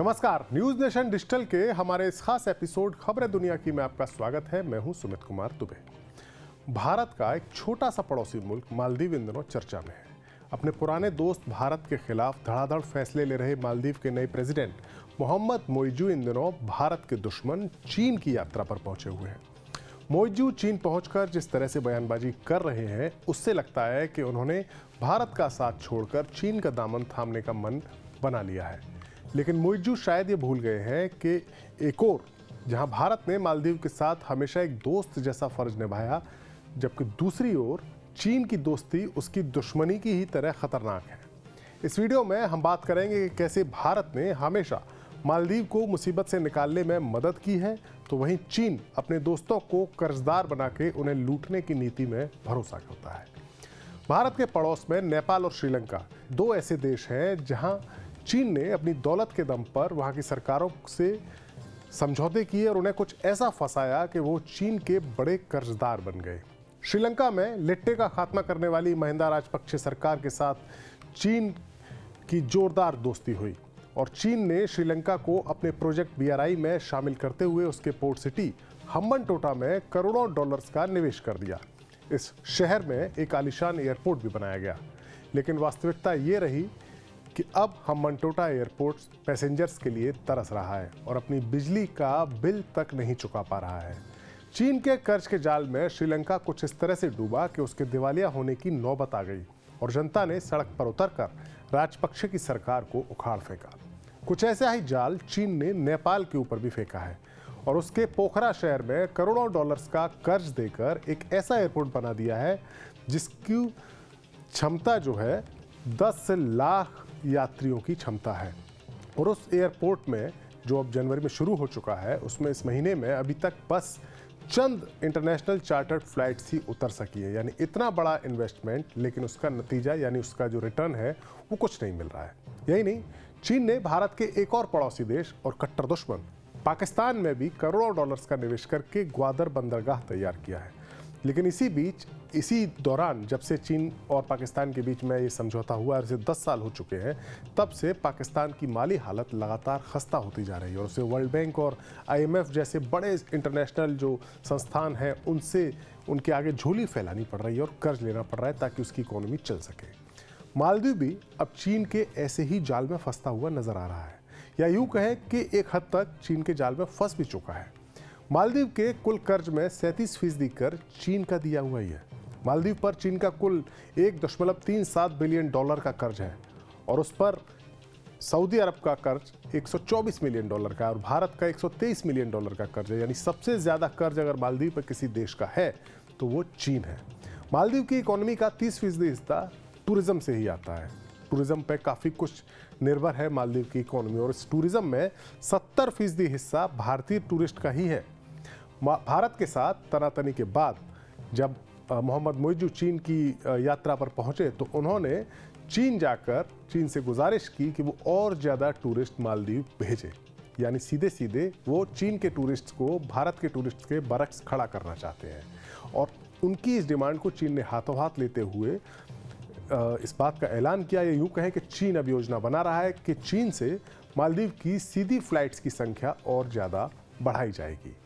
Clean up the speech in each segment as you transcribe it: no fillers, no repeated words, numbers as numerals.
नमस्कार, news nation digital के हमारे इस खास एपिसोड खबरें दुनिया की में आपका स्वागत है। मैं हूं सुमित कुमार दुबे। भारत का एक छोटा सा पड़ोसी मुल्क मालदीव इन दिनों चर्चा में है। अपने पुराने दोस्त भारत के खिलाफ धड़ाधड़ फैसले ले रहे मालदीव के नए प्रेसिडेंट मोहम्मद मोइजू इन दिनों भारत के दुश्मन चीन की यात्रा पर पहुंचे हुए हैं। मोइजू चीन पहुंचकर जिस तरह से बयानबाजी कर रहे हैं, उससे लगता है कि उन्होंने भारत का साथ छोड़कर चीन का दामन थामने का मन बना लिया है। लेकिन मोइजू शायद ये भूल गए हैं कि एक और जहां भारत ने मालदीव के साथ हमेशा एक दोस्त जैसा फर्ज निभाया, जबकि दूसरी ओर चीन की दोस्ती उसकी दुश्मनी की ही तरह खतरनाक है। इस वीडियो में हम बात करेंगे कि कैसे भारत ने हमेशा मालदीव को मुसीबत से निकालने में मदद की है, तो वहीं चीन अपने दोस्तों को कर्जदार बना के उन्हें लूटने की नीति में भरोसा करता है। भारत के पड़ोस में नेपाल और श्रीलंका दो ऐसे देश हैं जहां चीन ने अपनी दौलत के दम पर वहां की सरकारों से समझौते किए और उन्हें कुछ ऐसा फंसाया कि वो चीन के बड़े कर्जदार बन गए। श्रीलंका में लिट्टे का खात्मा करने वाली महिंदा राजपक्षे सरकार के साथ चीन की जोरदार दोस्ती हुई और चीन ने श्रीलंका को अपने प्रोजेक्ट BRI में शामिल करते हुए उसके पोर्ट सिटी हम्बनटोटा में करोड़ों डॉलर्स का निवेश कर दिया। इस शहर में एक आलीशान एयरपोर्ट भी बनाया गया, लेकिन वास्तविकता ये रही कि अब हम्बनटोटा एयरपोर्ट पैसेंजर्स के लिए तरस रहा है और अपनी बिजली का बिल तक नहीं चुका पा रहा है। चीन के कर्ज के जाल में श्रीलंका कुछ इस तरह से डूबा कि उसके दिवालिया होने की नौबत आ गई और जनता ने सड़क पर उतरकर राजपक्षे की सरकार को उखाड़ फेंका। कुछ ऐसा ही जाल चीन ने नेपाल के ऊपर भी फेंका है और उसके पोखरा शहर में करोड़ों डॉलर्स का कर्ज देकर एक ऐसा एयरपोर्ट बना दिया है जिसकी क्षमता जो है 10 लाख यात्रियों की क्षमता है। और उस एयरपोर्ट में जो अब जनवरी में शुरू हो चुका है, उसमें इस महीने में अभी तक बस चंद इंटरनेशनल चार्टर्ड फ्लाइट्स ही उतर सकी है। यानी इतना बड़ा इन्वेस्टमेंट, लेकिन उसका नतीजा यानी उसका जो रिटर्न है वो कुछ नहीं मिल रहा है। यही नहीं, चीन ने भारत के एक और पड़ोसी देश और कट्टर दुश्मन पाकिस्तान में भी करोड़ों डॉलर्स का निवेश करके ग्वादर बंदरगाह तैयार किया है। लेकिन इसी दौरान जब से चीन और पाकिस्तान के बीच में ये समझौता हुआ, इसे 10 साल हो चुके हैं, तब से पाकिस्तान की माली हालत लगातार खस्ता होती जा रही है और उसे वर्ल्ड बैंक और IMF जैसे बड़े इंटरनेशनल जो संस्थान हैं उनसे उनके आगे झोली फैलानी पड़ रही है और कर्ज लेना पड़ रहा है ताकि उसकी इकोनॉमी चल सके। मालदीव भी अब चीन के ऐसे ही जाल में फंसता हुआ नजर आ रहा है, या यूं कहें कि एक हद तक चीन के जाल में फंस भी चुका है। मालदीव के कुल कर्ज में 37% कर चीन का दिया हुआ ही है। मालदीव पर चीन का कुल 1.37 बिलियन डॉलर का कर्ज है और उस पर सऊदी अरब का कर्ज 124 मिलियन डॉलर का और भारत का 123 मिलियन डॉलर का कर्ज है। यानी सबसे ज्यादा कर्ज अगर मालदीव पर किसी देश का है तो वो चीन है। मालदीव की इकोनॉमी का 30% हिस्सा टूरिज्म से ही आता है। टूरिज्म पे काफी कुछ निर्भर है मालदीव की इकोनॉमी और इस टूरिज्म में 70% हिस्सा भारतीय टूरिस्ट का ही है। भारत के साथ तनातनी के बाद जब मोहम्मद मोइजू चीन की यात्रा पर पहुंचे तो उन्होंने चीन से गुजारिश की कि वो और ज़्यादा टूरिस्ट मालदीव भेजे। यानी सीधे सीधे वो चीन के टूरिस्ट को भारत के टूरिस्ट के बरक्स खड़ा करना चाहते हैं और उनकी इस डिमांड को चीन ने हाथों हाथ लेते हुए इस बात का ऐलान किया, या यूँ कहें कि चीन अब योजना बना रहा है कि चीन से मालदीव की सीधी फ्लाइट्स की संख्या और ज़्यादा बढ़ाई जाएगी।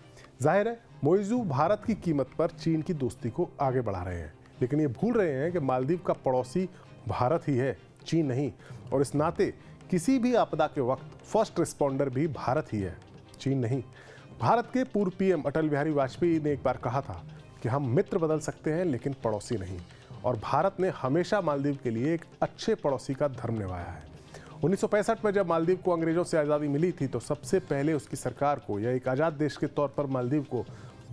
जाहिर है मोइजू भारत की कीमत पर चीन की दोस्ती को आगे बढ़ा रहे हैं, लेकिन ये भूल रहे हैं कि मालदीव का पड़ोसी भारत ही है, चीन नहीं। और इस नाते किसी भी आपदा के वक्त फर्स्ट रिस्पॉन्डर भी भारत ही है, चीन नहीं। भारत के पूर्व PM अटल बिहारी वाजपेयी ने एक बार कहा था कि हम मित्र बदल सकते हैं लेकिन पड़ोसी नहीं, और भारत ने हमेशा मालदीव के लिए एक अच्छे पड़ोसी का धर्म निभाया है। 1965 में जब मालदीव को अंग्रेजों से आज़ादी मिली थी तो सबसे पहले उसकी सरकार को या एक आज़ाद देश के तौर पर मालदीव को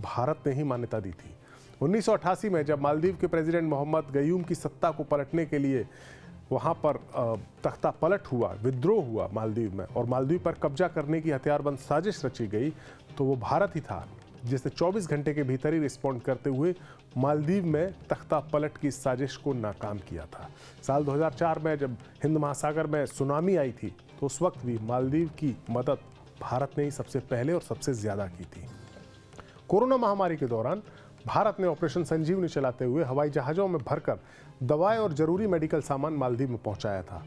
भारत ने ही मान्यता दी थी। 1988 में जब मालदीव के प्रेसिडेंट मोहम्मद गयूम की सत्ता को पलटने के लिए वहां पर तख्ता पलट हुआ, विद्रोह हुआ मालदीव में और मालदीव पर कब्जा करने की हथियारबंद साजिश रची गई, तो वो भारत ही था जिसने 24 घंटे के भीतर ही रिस्पॉन्ड करते हुए मालदीव में तख्ता पलट की साजिश को नाकाम किया था। साल 2004 में जब हिंद महासागर में सुनामी आई थी तो उस वक्त भी मालदीव की मदद भारत ने ही सबसे पहले और सबसे ज़्यादा की थी। कोरोना महामारी के दौरान भारत ने ऑपरेशन संजीवनी चलाते हुए हवाई जहाज़ों में भरकर दवाएं और जरूरी मेडिकल सामान मालदीव में पहुंचाया था।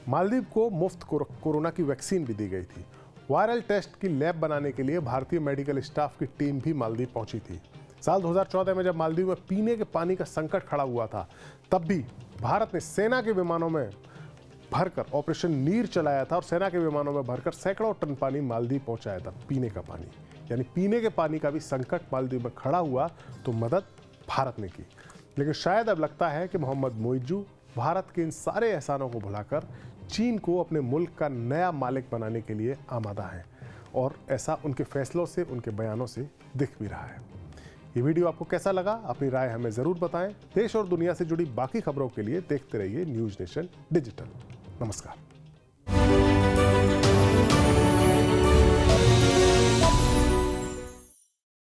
मालदीव को मुफ्त कोरोना की वैक्सीन भी दी गई थी वायरल टेस्ट की लैब बनाने के लिए भारतीय मेडिकल स्टाफ की टीम भी मालदीव पहुंची थी। साल 2014 में जब मालदीव में पीने के पानी का संकट खड़ा हुआ था, तब भी भारत ने सेना के विमानों में भरकर ऑपरेशन नीर चलाया था और सेना के विमानों में भरकर सैकड़ों टन पानी मालदीव पहुंचाया था। पीने का पानी, यानी पीने के पानी का भी संकट मालदीव में खड़ा हुआ तो मदद भारत ने की। लेकिन शायद अब लगता है कि मोहम्मद मोइज्जू भारत के इन सारे एहसानों को भुलाकर चीन को अपने मुल्क का नया मालिक बनाने के लिए आमादा हैं, और ऐसा उनके फैसलों से, उनके बयानों से दिख भी रहा है। ये वीडियो आपको कैसा लगा? अपनी राय हमें ज़रूर बताएं। देश और दुनिया से जुड़ी बाकी खबरों के लिए देखते रहिए न्यूज़ नेशन डिजिटल। नमस्कार।